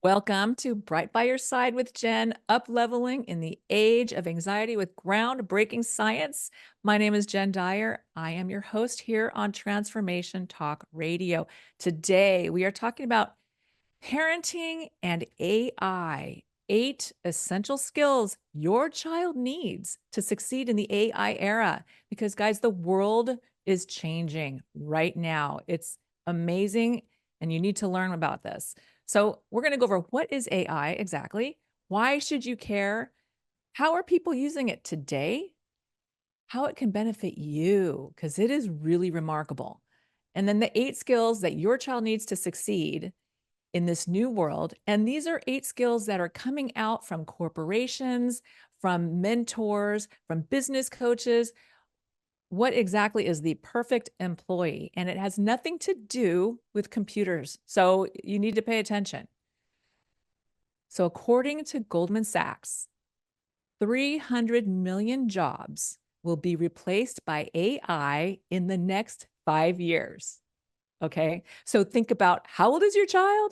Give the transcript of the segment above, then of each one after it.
Welcome to Bright by Your Side with Jen, upleveling in the age of anxiety with groundbreaking science. My name is Jen Dyer. I am your host here on Transformation Talk Radio. Today, we are talking about parenting and AI, 8 essential skills your child needs to succeed in the AI era. Because, guys, the world is changing right now. It's amazing, and you need to learn about this. So, we're going to go over what is AI exactly? Why should you care? How are people using it today? How it can benefit you, because it is really remarkable. And then the 8 skills that your child needs to succeed in this new world. And these are 8 skills that are coming out from corporations, from mentors, from business coaches. What exactly is the perfect employee? And it has nothing to do with computers. So you need to pay attention. So, according to Goldman Sachs, 300 million jobs will be replaced by AI in the next 5 years. Okay. So think about, how old is your child?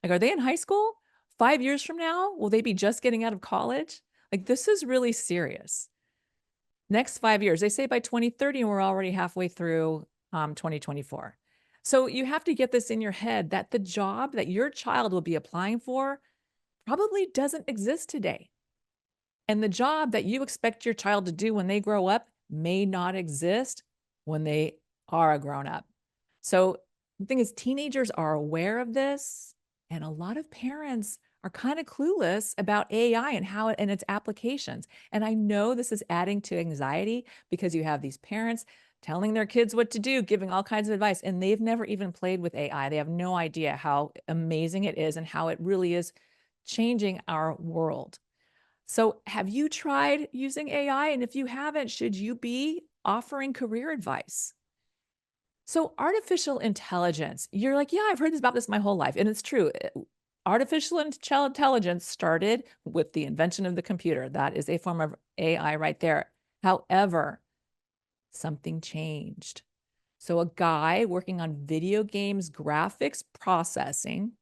Like, are they in high school? 5 years from now, will they be just getting out of college? Like, this is really serious. Next 5 years, they say by 2030, and we're already halfway through 2024. So you have to get this in your head that the job that your child will be applying for probably doesn't exist today. And the job that you expect your child to do when they grow up may not exist when they are a grown up. So the thing is, teenagers are aware of this, and a lot of parents are kind of clueless about AI and how it and its applications. And I know this is adding to anxiety because you have these parents telling their kids what to do, giving all kinds of advice, and they've never even played with AI. They have no idea how amazing it is and how it really is changing our world. So, have you tried using AI? And if you haven't, should you be offering career advice? So, artificial intelligence, you're like, yeah, I've heard about this my whole life. And it's true. Artificial intelligence started with the invention of the computer. That is a form of AI right there. However, something changed. So, a guy working on video games graphics processing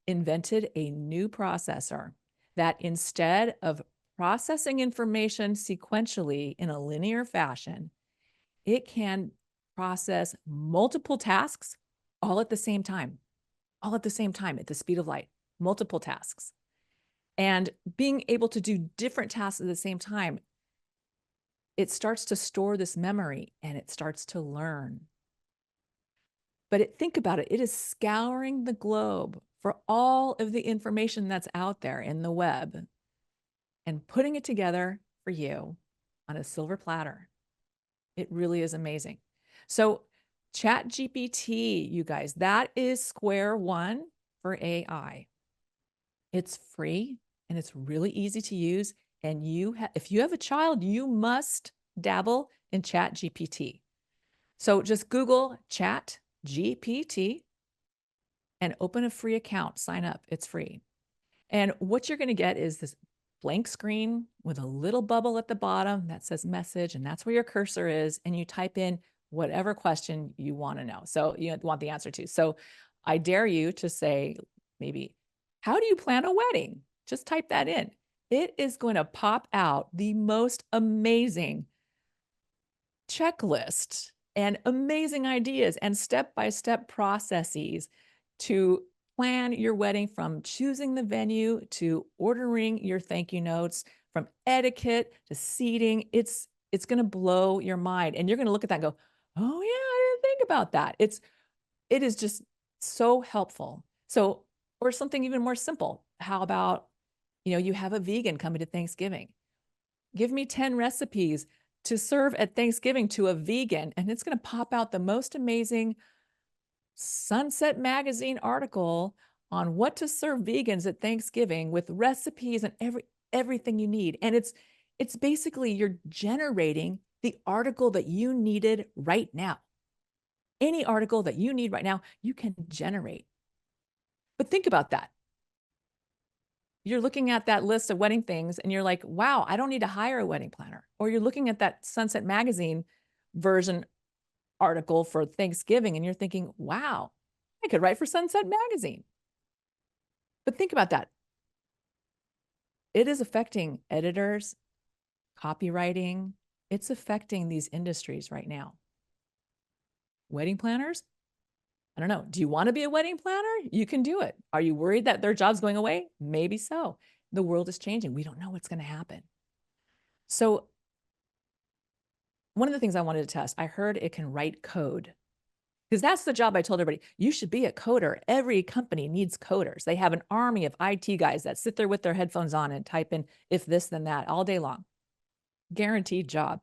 invented a new processor that, instead of processing information sequentially in a linear fashion, it can process multiple tasks all at the same time, all at the same time at the speed of light, multiple tasks. And being able to do different tasks at the same time, it starts to store this memory and it starts to learn. But think about it, it is scouring the globe for all of the information that's out there in the web and putting it together for you on a silver platter. It really is amazing. So, Chat GPT, you guys, that is square one for AI. It's free and it's really easy to use. And if you have a child, you must dabble in Chat GPT. So just Google Chat GPT and open a free account. Sign up. It's free. And what you're going to get is this blank screen with a little bubble at the bottom that says message, and that's where your cursor is. And you type in whatever question you want to know. So you want the answer to. So I dare you to say, maybe, how do you plan a wedding? Just type that in. It is going to pop out the most amazing checklist and amazing ideas and step-by-step processes to plan your wedding, from choosing the venue to ordering your thank you notes, from etiquette to seating. It's going to blow your mind, and you're going to look at that and go, oh yeah, I didn't think about that. It is just so helpful. So, or something even more simple. How about, you have a vegan coming to Thanksgiving. Give me 10 recipes to serve at Thanksgiving to a vegan, and it's going to pop out the most amazing Sunset Magazine article on what to serve vegans at Thanksgiving, with recipes and everything you need. And it's basically, you're generating the article that you needed right now. Any article that you need right now, you can generate. But think about that. You're looking at that list of wedding things and you're like, wow, I don't need to hire a wedding planner. Or you're looking at that Sunset Magazine version article for Thanksgiving and you're thinking, wow, I could write for Sunset Magazine. But think about that. It is affecting editors, copywriting. It's affecting these industries right now. Wedding planners? I don't know. Do you want to be a wedding planner? You can do it. Are you worried that their job's going away? Maybe so. The world is changing. We don't know what's going to happen. So one of the things I wanted to test, I heard it can write code, because that's the job I told everybody. You should be a coder. Every company needs coders. They have an army of IT guys that sit there with their headphones on and type in if this, then that all day long. Guaranteed job.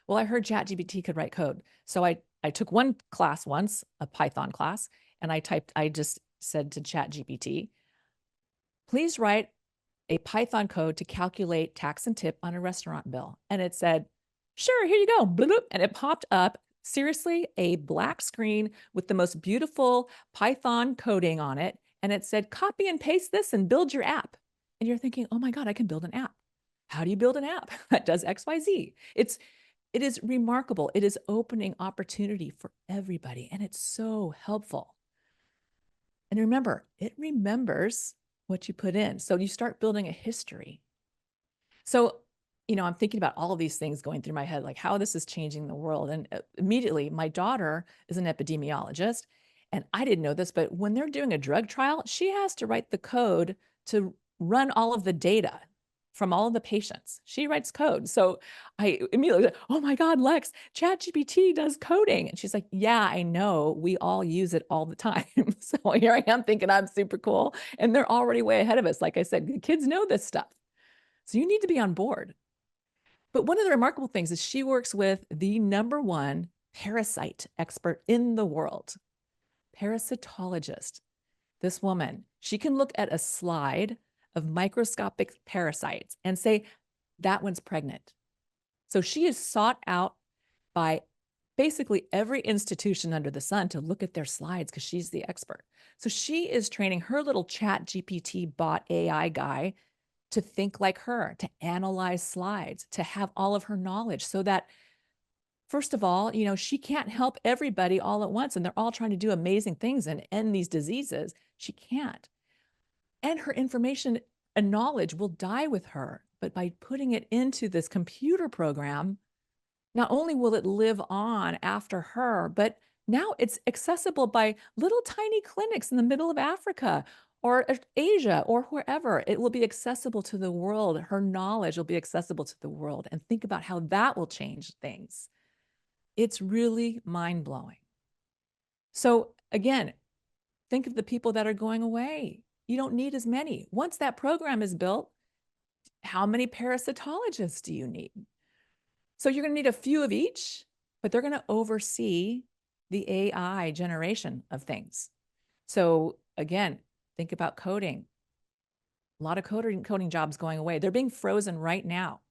Well, I heard ChatGPT could write code. So I took one class once, a Python class, and I just said to ChatGPT, please write a Python code to calculate tax and tip on a restaurant bill. And it said, sure, here you go. Bloop. And it popped up, seriously, a black screen with the most beautiful Python coding on it. And it said, copy and paste this and build your app. And you're thinking, oh my God, I can build an app. How do you build an app that does XYZ? It is remarkable. It is opening opportunity for everybody. And it's so helpful. And remember, it remembers what you put in. So you start building a history. So, I'm thinking about all of these things going through my head, like how this is changing the world. And immediately, my daughter is an epidemiologist. And I didn't know this, but when they're doing a drug trial, she has to write the code to run all of the data from all of the patients. She writes code. So I immediately said, oh my God, Lex, ChatGPT does coding. And she's like, yeah, I know. We all use it all the time. So here I am thinking I'm super cool. And they're already way ahead of us. Like I said, the kids know this stuff. So you need to be on board. But one of the remarkable things is she works with the #1 parasite expert in the world, parasitologist. This woman, she can look at a slide of microscopic parasites and say, that one's pregnant. So she is sought out by basically every institution under the sun to look at their slides because she's the expert. So she is training her little ChatGPT bot AI guy to think like her, to analyze slides, to have all of her knowledge so that, first of all, she can't help everybody all at once and they're all trying to do amazing things and end these diseases. She can't. And her information and knowledge will die with her. But by putting it into this computer program, not only will it live on after her, but now it's accessible by little tiny clinics in the middle of Africa or Asia or wherever. It will be accessible to the world. Her knowledge will be accessible to the world. And think about how that will change things. It's really mind-blowing. So again, think of the people that are going away. You don't need as many. Once that program is built, how many parasitologists do you need? So you're going to need a few of each, but they're going to oversee the AI generation of things. So again, think about coding. A lot of coding jobs going away. They're being frozen right now.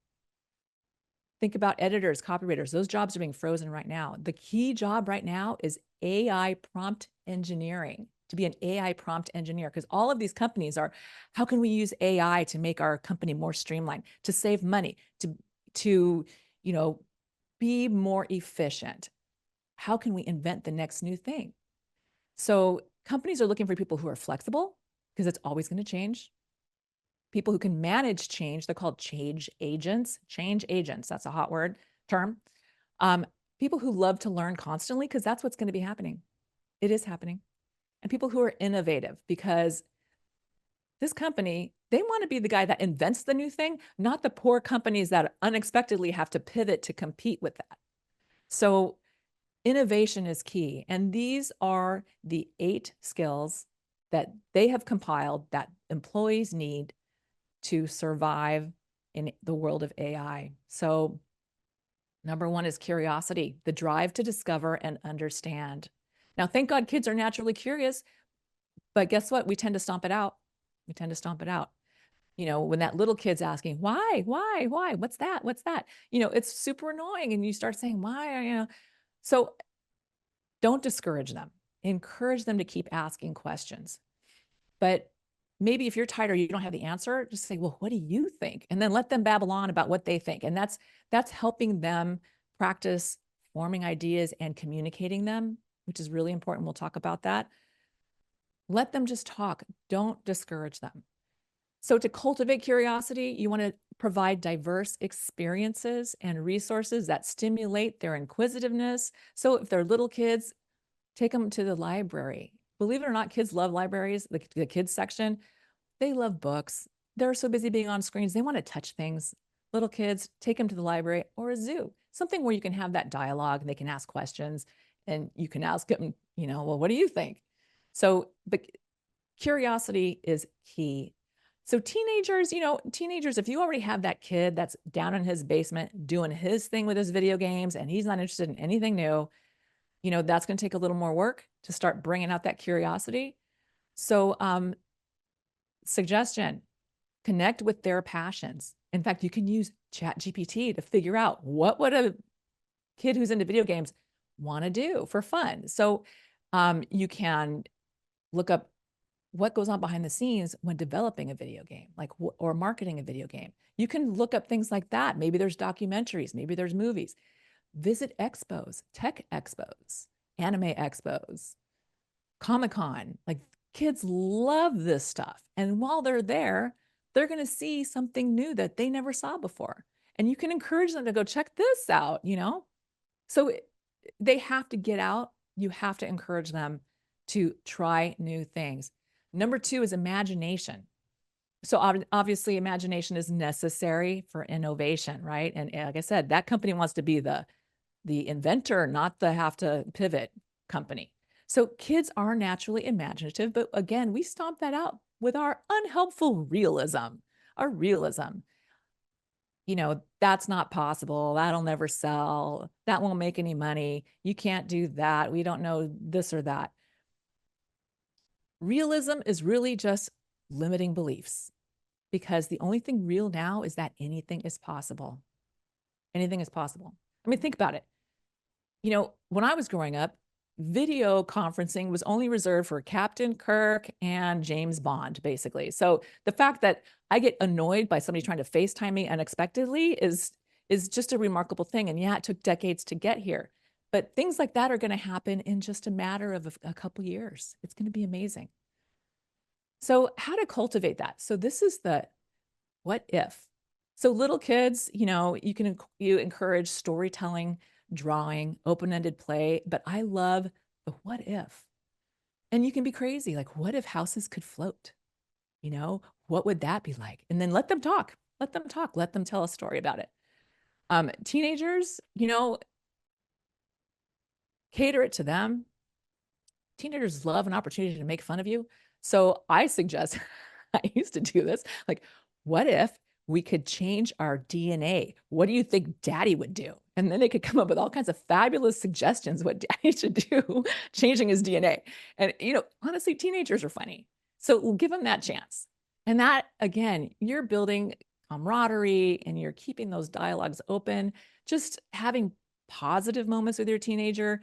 Think about editors, copywriters. Those jobs are being frozen right now. The key job right now is AI prompt engineering, to be an AI prompt engineer, because all of these companies are, how can we use AI to make our company more streamlined, to save money, to be more efficient? How can we invent the next new thing? So companies are looking for people who are flexible because it's always going to change. People who can manage change, they're called change agents. Change agents, that's a hot term. People who love to learn constantly because that's what's going to be happening. It is happening. And people who are innovative because this company, they want to be the guy that invents the new thing, not the poor companies that unexpectedly have to pivot to compete with that. So innovation is key. And these are the 8 skills that they have compiled that employees need to survive in the world of AI. So #1 is curiosity, the drive to discover and understand. Now, thank God kids are naturally curious, but guess what? We tend to stomp it out. We tend to stomp it out. When that little kid's asking, why, what's that? What's that? It's super annoying. And you start saying, why, So don't discourage them. Encourage them to keep asking questions. But maybe if you're tired or you don't have the answer, just say, well, what do you think? And then let them babble on about what they think. And that's helping them practice forming ideas and communicating them, which is really important. We'll talk about that. Let them just talk. Don't discourage them. So to cultivate curiosity, you want to provide diverse experiences and resources that stimulate their inquisitiveness. So if they're little kids, take them to the library. Believe it or not, kids love libraries, the kids section. They love books. They're so busy being on screens. They want to touch things. Little kids, take them to the library or a zoo, something where you can have that dialogue and they can ask questions and you can ask them, well, what do you think? So, but curiosity is key. So teenagers, if you already have that kid that's down in his basement doing his thing with his video games and he's not interested in anything new, that's going to take a little more work to start bringing out that curiosity. So, suggestion, connect with their passions. In fact, you can use ChatGPT to figure out what would a kid who's into video games want to do for fun. So, you can look up what goes on behind the scenes when developing a video game, like or marketing a video game. You can look up things like that. Maybe there's documentaries, maybe there's movies. Visit expos, tech expos, anime expos, Comic-Con. Like kids love this stuff. And while they're there, they're going to see something new that they never saw before. And you can encourage them to go check this out, So they have to get out. You have to encourage them to try new things. Number 2 is imagination. So obviously imagination is necessary for innovation, right? And like I said, that company wants to be the inventor, not the have to pivot company. So kids are naturally imaginative, but again, we stomp that out with our unhelpful realism. Our realism, that's not possible. That'll never sell. That won't make any money. You can't do that. We don't know this or that. Realism is really just limiting beliefs because the only thing real now is that anything is possible. Anything is possible. I mean, think about it. When I was growing up, video conferencing was only reserved for Captain Kirk and James Bond, basically. So the fact that I get annoyed by somebody trying to FaceTime me unexpectedly is just a remarkable thing. And yeah, it took decades to get here. But things like that are going to happen in just a matter of a couple years. It's going to be amazing. So how to cultivate that? So this is the what if. So little kids, you encourage storytelling, drawing, open-ended play, but I love the what if. And you can be crazy. Like, what if houses could float? What would that be like? And then let them talk. Let them talk. Let them tell a story about it. Teenagers, cater it to them. Teenagers love an opportunity to make fun of you. So I suggest, I used to do this, like, what if we could change our DNA? What do you think daddy would do? And then they could come up with all kinds of fabulous suggestions what daddy should do, changing his DNA. And, honestly, teenagers are funny. So we'll give them that chance. And that, again, you're building camaraderie and you're keeping those dialogues open, just having positive moments with your teenager.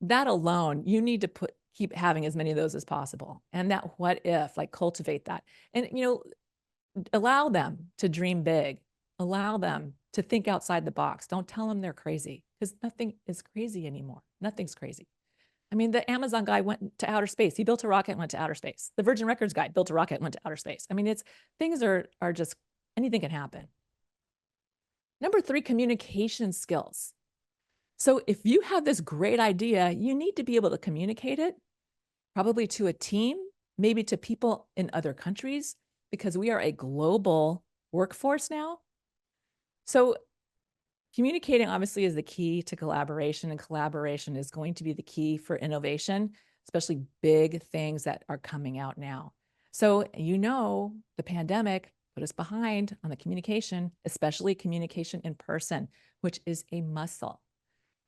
That alone, you need to keep having as many of those as possible. And that what if, like cultivate that. And, allow them to dream big. Allow them to think outside the box. Don't tell them they're crazy because nothing is crazy anymore. Nothing's crazy. I mean, the Amazon guy went to outer space. He built a rocket and went to outer space. The Virgin Records guy built a rocket and went to outer space. I mean, things are just, anything can happen. Number 3, communication skills. So if you have this great idea, you need to be able to communicate it, probably to a team, maybe to people in other countries, because we are a global workforce now. So communicating obviously is the key to collaboration, and collaboration is going to be the key for innovation, especially big things that are coming out now. So, the pandemic put us behind on the communication, especially communication in person, which is a muscle.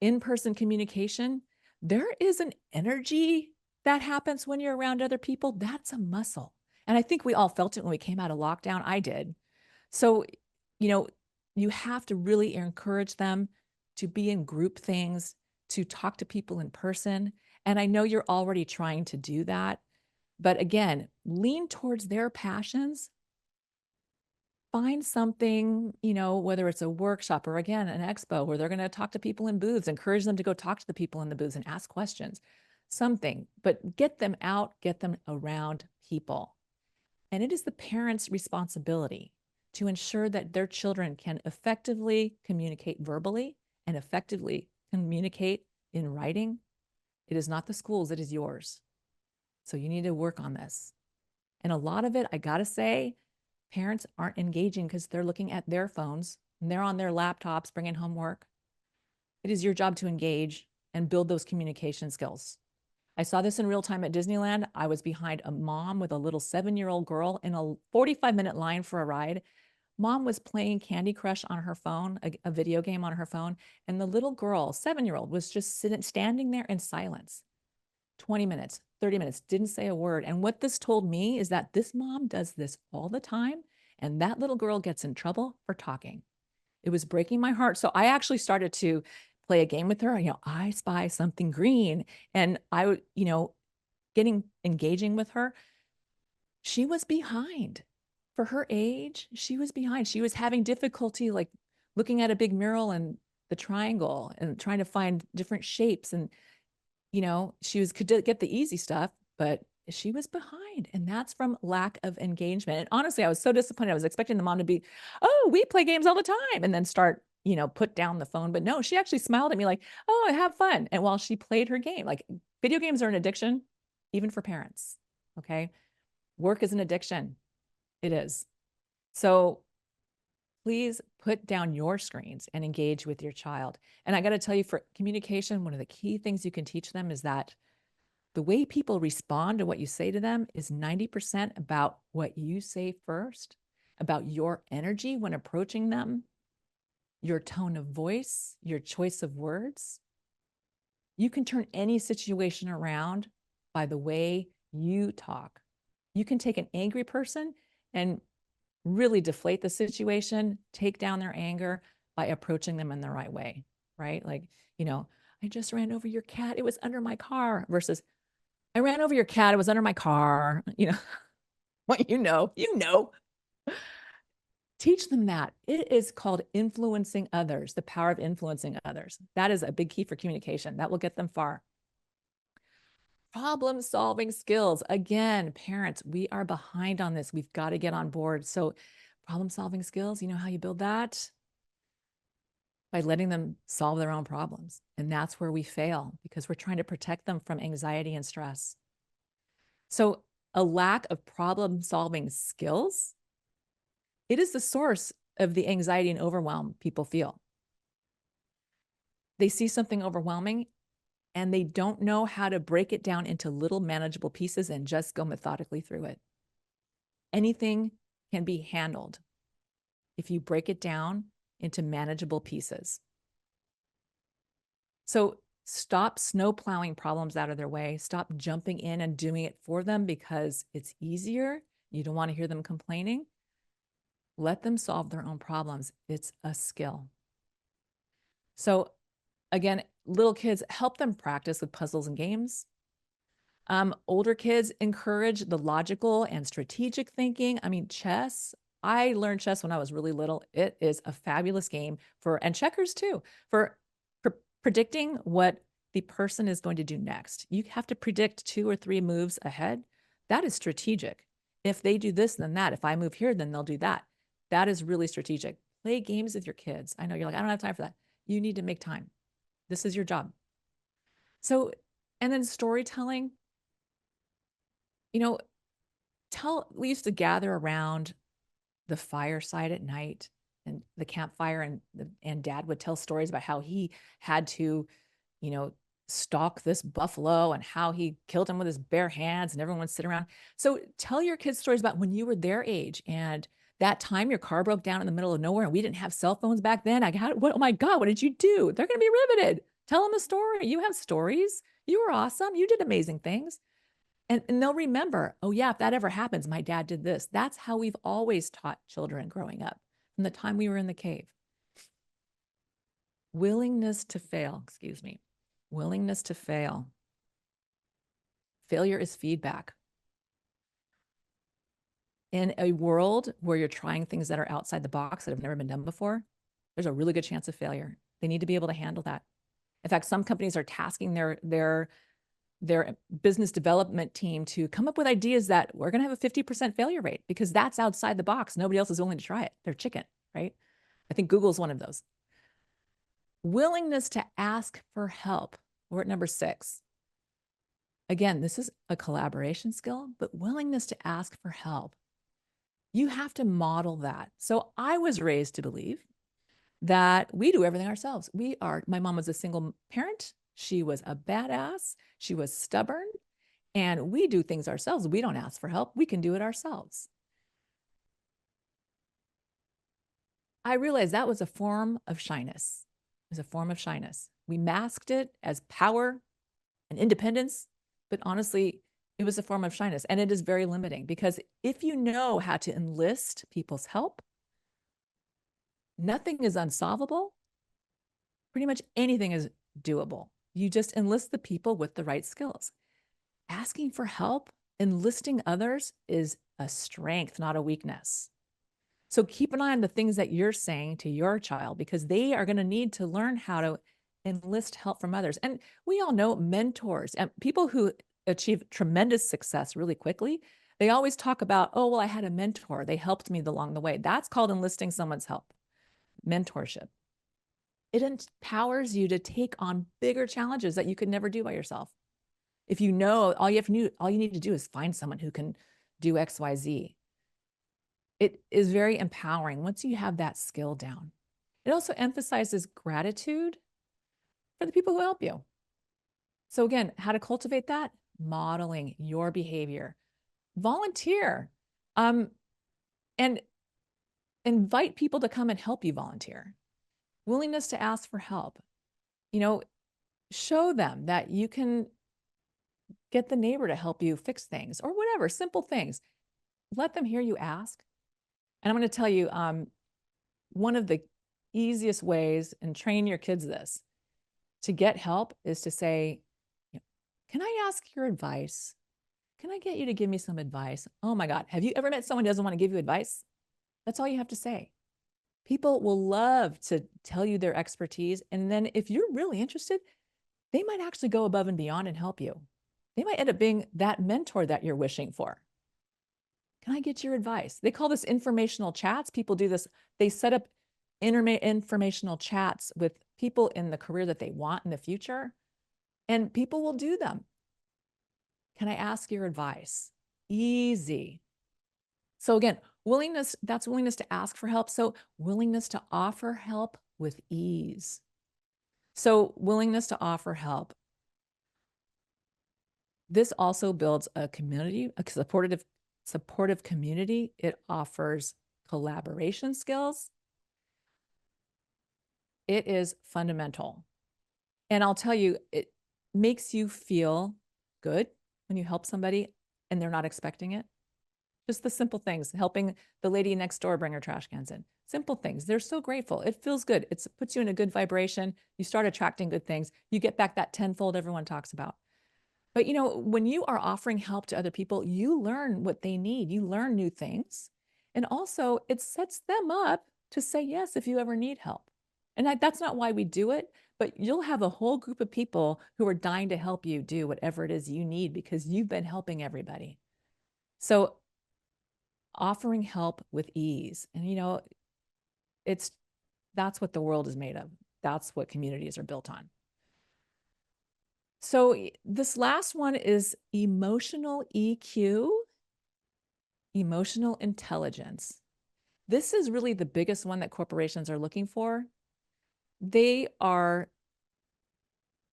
In-person communication, there is an energy that happens when you're around other people. That's a muscle. And I think we all felt it when we came out of lockdown. I did. So, you have to really encourage them to be in group things, to talk to people in person. And I know you're already trying to do that. But again, lean towards their passions. Find something, whether it's a workshop or again, an expo where they're going to talk to people in booths, encourage them to go talk to the people in the booths and ask questions. something, but get them out, get them around people. And it is the parents' responsibility to ensure that their children can effectively communicate verbally and effectively communicate in writing. It is not the school's, it is yours. So you need to work on this. And a lot of it, I got to say, parents aren't engaging because they're looking at their phones and they're on their laptops bringing homework. It is your job to engage and build those communication skills. I saw this in real time at Disneyland. I was behind a mom with a little 7-year-old girl in a 45-minute line for a ride. Mom was playing Candy Crush on her phone, a video game on her phone, and the little girl, 7-year-old, was just standing there in silence. 20 minutes, 30 minutes, didn't say a word. And what this told me is that this mom does this all the time, and that little girl gets in trouble for talking. It was breaking my heart. So I actually started to play a game with her. I spy something green. And I would, engaging with her. She was behind. For her age, she was behind. She was having difficulty like looking at a big mural and the triangle and trying to find different shapes. And, she could get the easy stuff, but she was behind. And that's from lack of engagement. And honestly, I was so disappointed. I was expecting the mom to be, oh, we play games all the time, and then start, put down the phone. But no, she actually smiled at me like, oh, I have fun. And while she played her game, like video games are an addiction, even for parents. Okay. Work is an addiction. It is. So please put down your screens and engage with your child. And I got to tell you, for communication, one of the key things you can teach them is that the way people respond to what you say to them is 90% about what you say first, about your energy when approaching them, your tone of voice, your choice of words. You can turn any situation around by the way you talk. You can take an angry person and really deflate the situation, take down their anger by approaching them in the right way, right? Like, I just ran over your cat. It was under my car versus I ran over your cat. It was under my car. What you know. Teach them that. It is called influencing others, the power of influencing others. That is a big key for communication. That will get them far. Problem solving skills. Again, parents, we are behind on this. We've got to get on board. So problem solving skills, you know how you build that? By letting them solve their own problems. And that's where we fail because we're trying to protect them from anxiety and stress. So a lack of problem solving skills, it is the source of the anxiety and overwhelm people feel. They see something overwhelming and they don't know how to break it down into little manageable pieces and just go methodically through it. Anything can be handled if you break it down into manageable pieces. So stop snow plowing problems out of their way. Stop jumping in and doing it for them because it's easier. You don't want to hear them complaining. Let them solve their own problems. It's a skill. So again, little kids, help them practice with puzzles and games. Older kids, encourage the logical and strategic thinking. I mean, chess. I learned chess when I was really little. It is a fabulous game and checkers too, for predicting what the person is going to do next. You have to predict 2 or 3 moves ahead. That is strategic. If they do this, then that. If I move here, then they'll do that. That is really strategic. Play games with your kids. I know you're like, I don't have time for that. You need to make time. This is your job. So, and then storytelling, we used to gather around the fireside at night and the campfire, and dad would tell stories about how he had to, stalk this buffalo and how he killed him with his bare hands, and everyone would sit around. So tell your kids stories about when you were their age and that time your car broke down in the middle of nowhere and we didn't have cell phones back then. Oh my God, what did you do? They're going to be riveted. Tell them a story. You have stories. You were awesome. You did amazing things. And they'll remember, oh yeah, if that ever happens, my dad did this. That's how we've always taught children growing up from the time we were in the cave. Willingness to fail, willingness to fail. Failure is feedback. In a world where you're trying things that are outside the box that have never been done before, there's a really good chance of failure. They need to be able to handle that. In fact, some companies are tasking their their business development team to come up with ideas that we're going to have a 50% failure rate because that's outside the box. Nobody else is willing to try it. They're chicken, right? I think Google's one of those. Willingness to ask for help. We're at number 6. Again, this is a collaboration skill, but willingness to ask for help. You have to model that. So I was raised to believe that we do everything ourselves. My mom was a single parent. She was a badass. She was stubborn. And we do things ourselves. We don't ask for help. We can do it ourselves. I realized that was a form of shyness. It was a form of shyness. We masked it as power and independence, but honestly, it was a form of shyness. And it is very limiting because if you know how to enlist people's help, nothing is unsolvable. Pretty much anything is doable. You just enlist the people with the right skills. Asking for help, enlisting others is a strength, not a weakness. So keep an eye on the things that you're saying to your child because they are going to need to learn how to enlist help from others. And we all know mentors and people who achieve tremendous success really quickly. They always talk about, oh, well, I had a mentor. They helped me along the way. That's called enlisting someone's help, mentorship. It empowers you to take on bigger challenges that you could never do by yourself. If you know, all you need to do is find someone who can do X, Y, Z. It is very empowering once you have that skill down. It also emphasizes gratitude for the people who help you. So again, how to cultivate that? Modeling your behavior. Volunteer. And invite people to come and help you volunteer. Willingness to ask for help. Show them that you can get the neighbor to help you fix things or whatever, simple things. Let them hear you ask. And I'm going to tell you, one of the easiest ways, and train your kids this, to get help is to say, can I ask your advice? Can I get you to give me some advice? Oh my God. Have you ever met someone who doesn't want to give you advice? That's all you have to say. People will love to tell you their expertise. And then if you're really interested, they might actually go above and beyond and help you. They might end up being that mentor that you're wishing for. Can I get your advice? They call this informational chats. People do this. They set up informational chats with people in the career that they want in the future, and people will do them. Can I ask your advice? Easy. So again, that's willingness to ask for help. So willingness to offer help with ease. So willingness to offer help. This also builds a community, a supportive community. It offers collaboration skills. It is fundamental. And I'll tell you, it makes you feel good when you help somebody and they're not expecting it. Just the simple things, helping the lady next door bring her trash cans in. Simple things. They're so grateful. It feels good. It puts you in a good vibration. You start attracting good things. You get back that tenfold everyone talks about. But when you are offering help to other people, you learn what they need. You learn new things. And also it sets them up to say yes if you ever need help. And that's not why we do it, but you'll have a whole group of people who are dying to help you do whatever it is you need because you've been helping everybody. So offering help with ease. And that's what the world is made of. That's what communities are built on. So this last one is emotional EQ, emotional intelligence. This is really the biggest one that corporations are looking for. They are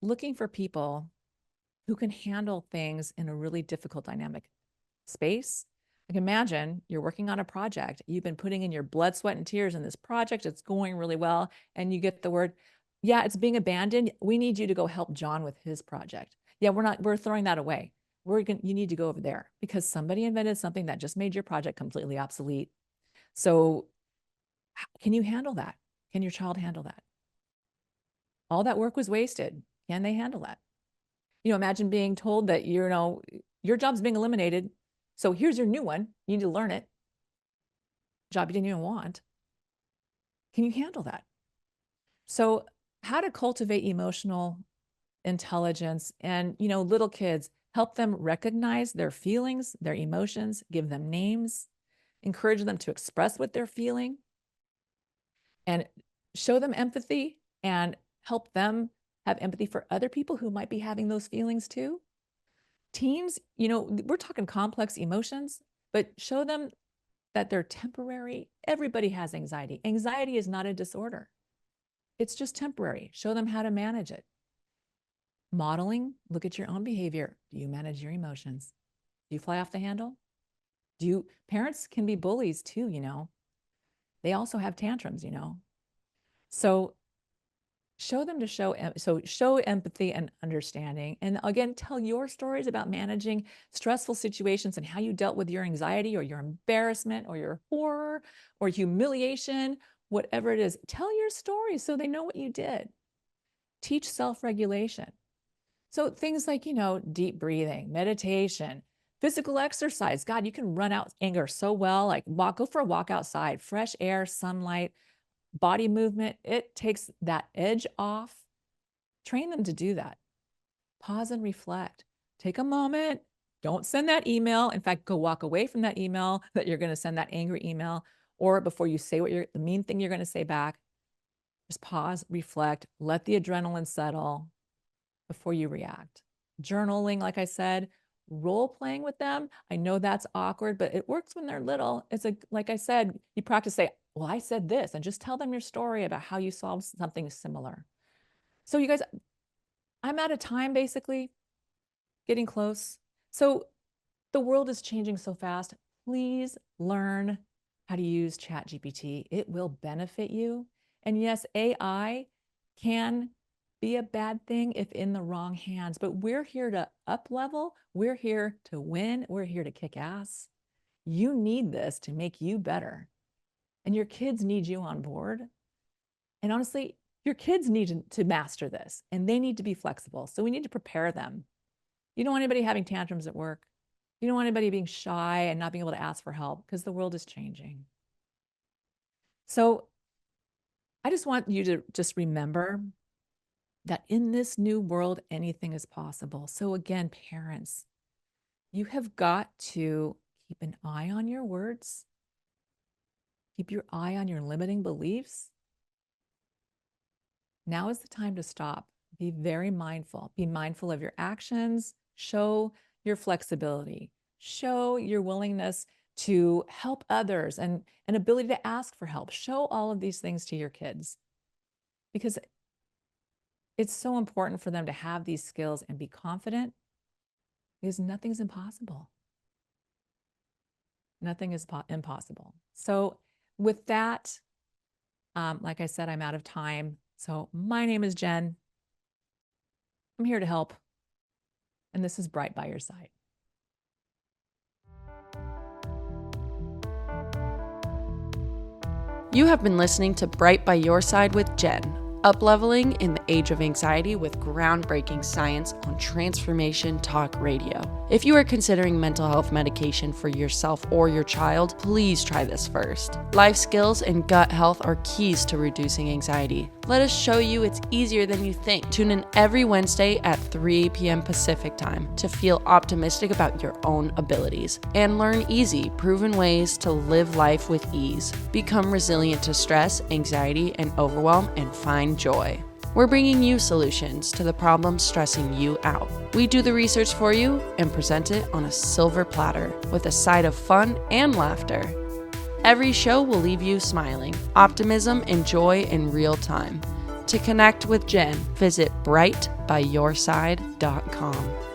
looking for people who can handle things in a really difficult dynamic space. Like imagine you're working on a project. You've been putting in your blood, sweat, and tears in this project. It's going really well. And you get the word, yeah, it's being abandoned. We need you to go help John with his project. Yeah, we're throwing that away. You need to go over there because somebody invented something that just made your project completely obsolete. So can you handle that? Can your child handle that? All that work was wasted. Can they handle that? Imagine being told that, your job's being eliminated. So here's your new one. You need to learn it. Job you didn't even want. Can you handle that? So how to cultivate emotional intelligence. And, little kids, help them recognize their feelings, their emotions, give them names, encourage them to express what they're feeling, and show them empathy and help them have empathy for other people who might be having those feelings too. Teens, we're talking complex emotions, but show them that they're temporary. Everybody has anxiety. Anxiety is not a disorder. It's just temporary. Show them how to manage it. Modeling, look at your own behavior. Do you manage your emotions? Do you fly off the handle? Parents can be bullies too, They also have tantrums, So show them to show empathy and understanding. And again, tell your stories about managing stressful situations and how you dealt with your anxiety or your embarrassment or your horror or humiliation, whatever it is. Tell your story so they know what you did. Teach self-regulation. So things like, deep breathing, meditation, physical exercise. God, you can run out anger so well, like go for a walk outside, fresh air, sunlight, body movement. It takes that edge off. Train them to do that. Pause and reflect. Take a moment. Don't send that email. In fact, go walk away from that email that you're going to send, that angry email, or before you say the mean thing you're going to say back, just pause, reflect, let the adrenaline settle before you react. Journaling, like I said, role playing with them. I know that's awkward, but it works when they're little. Like I said, you practice say, well, I said this, and just tell them your story about how you solved something similar. So you guys, I'm out of time, basically, getting close. So the world is changing so fast. Please learn how to use ChatGPT. It will benefit you. And yes, AI can be a bad thing if in the wrong hands, but we're here to up level. We're here to win. We're here to kick ass. You need this to make you better. And your kids need you on board. And honestly, your kids need to master this, and they need to be flexible. So we need to prepare them. You don't want anybody having tantrums at work. You don't want anybody being shy and not being able to ask for help because the world is changing. So I just want you to just remember that in this new world, anything is possible. So again, parents, you have got to keep an eye on your words. Keep your eye on your limiting beliefs. Now is the time to stop. Be very mindful. Be mindful of your actions. Show your flexibility. Show your willingness to help others and an ability to ask for help. Show all of these things to your kids because it's so important for them to have these skills and be confident because nothing's impossible. Nothing is impossible. So with that, like I said, I'm out of time. So my name is Jen. I'm here to help. And this is Bright by Your Side. You have been listening to Bright by Your Side with Jen, upleveling in the age of anxiety with groundbreaking science on Transformation Talk Radio. If you are considering mental health medication for yourself or your child, please try this first. Life skills and gut health are keys to reducing anxiety. Let us show you it's easier than you think. Tune in every Wednesday at 3 p.m. Pacific Time to feel optimistic about your own abilities and learn easy, proven ways to live life with ease. Become resilient to stress, anxiety, and overwhelm and find joy. We're bringing you solutions to the problems stressing you out. We do the research for you and present it on a silver platter with a side of fun and laughter. Every show will leave you smiling, optimism, and joy in real time. To connect with Jen, visit brightbyyourside.com.